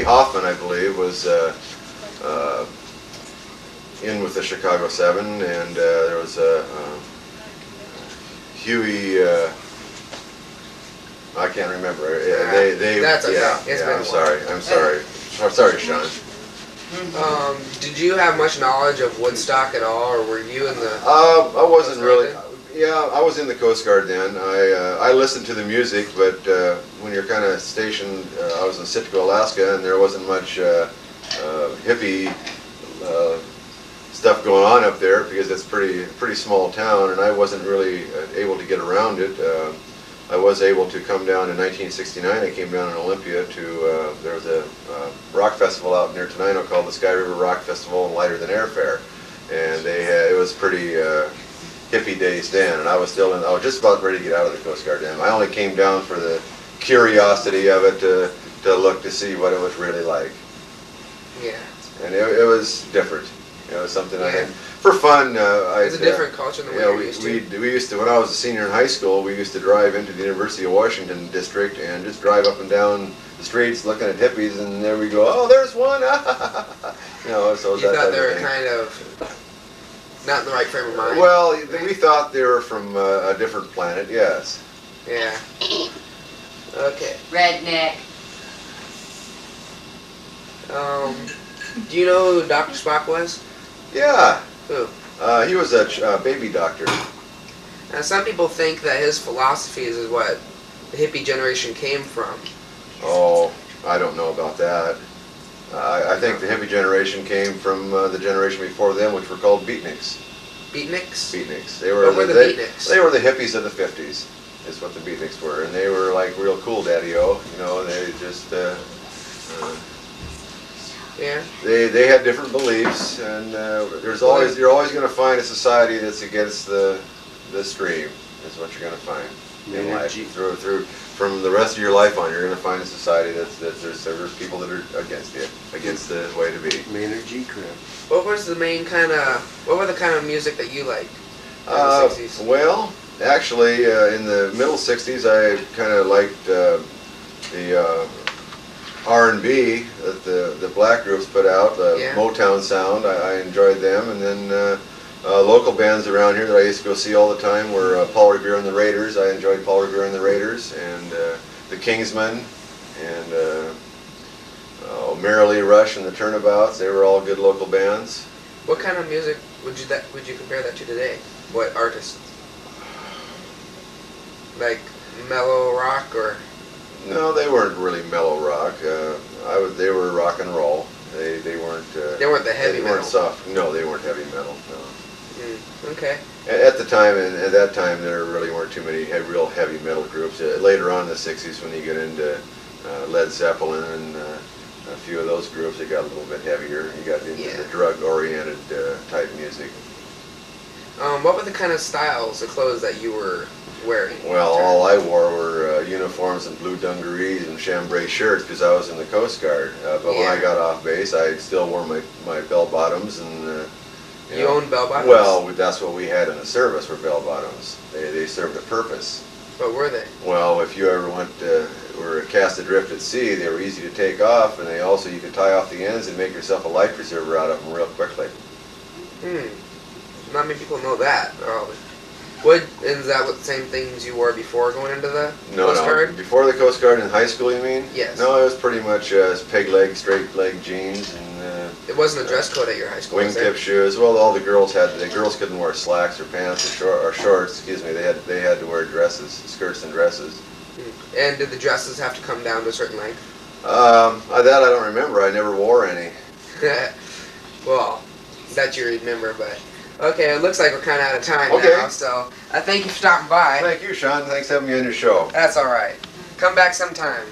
Jimmy Hoffman, I believe, was in with the Chicago 7, and there was Huey. I can't remember. That's okay. Yeah. I'm sorry, Sean. Did you have much knowledge of Woodstock at all, or were you in the? I wasn't really. Yeah, I was in the Coast Guard then. I listened to the music, but when you're kind of stationed, I was in Sitco, Alaska, and there wasn't much hippie stuff going on up there because it's pretty small town, and I wasn't really able to get around it. I was able to come down in 1969. I came down in Olympia to, there was a rock festival out near Tenino called the Sky River Rock Festival and Lighter Than Airfare. And it was pretty hippie days then, and I was just about ready to get out of the Coast Guard then. I only came down for the curiosity of it to look to see what it was really like. Yeah. And it was different. It was something I had. For fun, it's a different culture than we used to. We used to, when I was a senior in high school, we used to drive into the University of Washington district and just drive up and down the streets looking at hippies, and there we go, oh, there's one! So you thought they were kind of not in the right frame of mind? Well, we thought they were from a different planet, yes. Yeah. Okay. Redneck. Do you know who Dr. Spock was? Yeah. Who? He was a baby doctor. Now, some people think that his philosophies is what the hippie generation came from. Oh, I don't know about that. I think the hippie generation came from the generation before them, which were called beatniks. Beatniks? Beatniks. What were the beatniks? They were the hippies of the 50s, is what the beatniks were. And they were like real cool daddy-o. They just... Yeah. They had different beliefs, and you're always going to find a society that's against the stream. Is what you're going to find in life. From the rest of your life on, you're going to find a society there's people that are against it, against the way to be. Maynard G. Krebs. What were the kind of music that you liked in the 60s? Well, actually, in the middle 60s, I kind of liked the R&B that the black groups put out, the Motown sound. I enjoyed them, and then local bands around here that I used to go see all the time were Paul Revere and the Raiders. I enjoyed Paul Revere and the Raiders, and the Kingsmen, and Merrily Rush and the Turnabouts. They were all good local bands. What kind of music would you compare that to today? What artists? Like mellow rock or? No, they weren't really mellow rock. They were rock and roll. They weren't. They weren't the heavy metal. They weren't soft. No, they weren't heavy metal. No. Okay. At the time, and at that time, there really weren't too many real heavy metal groups. Later on in the '60s, when you get into Led Zeppelin and a few of those groups, it got a little bit heavier. You got into the drug-oriented type music. What were the kind of styles of clothes that you were wearing? Well, all I wore were uniforms and blue dungarees and chambray shirts because I was in the Coast Guard. But when I got off base, I still wore my bell-bottoms and... You owned bell-bottoms? Well, that's what we had in the service were bell-bottoms. They served a purpose. What were they? Well, if you ever were cast adrift at sea, they were easy to take off, and you could tie off the ends and make yourself a life preserver out of them real quickly. Not many people know that. Is that what the same things you wore before going into the Coast Guard? Before the Coast Guard in high school, you mean? Yes. No, it was pretty much peg leg, straight leg jeans and. It wasn't a dress code at your high school. Wingtip shoes. Well, all the girls had. The girls couldn't wear slacks or pants or shorts. Excuse me. They had to wear dresses, skirts and dresses. And did the dresses have to come down to a certain length? That I don't remember. I never wore any. Well, that you remember, but. Okay, it looks like we're kind of out of time now, so I thank you for stopping by. Thank you, Sean. Thanks for having me on your show. That's all right. Come back sometime.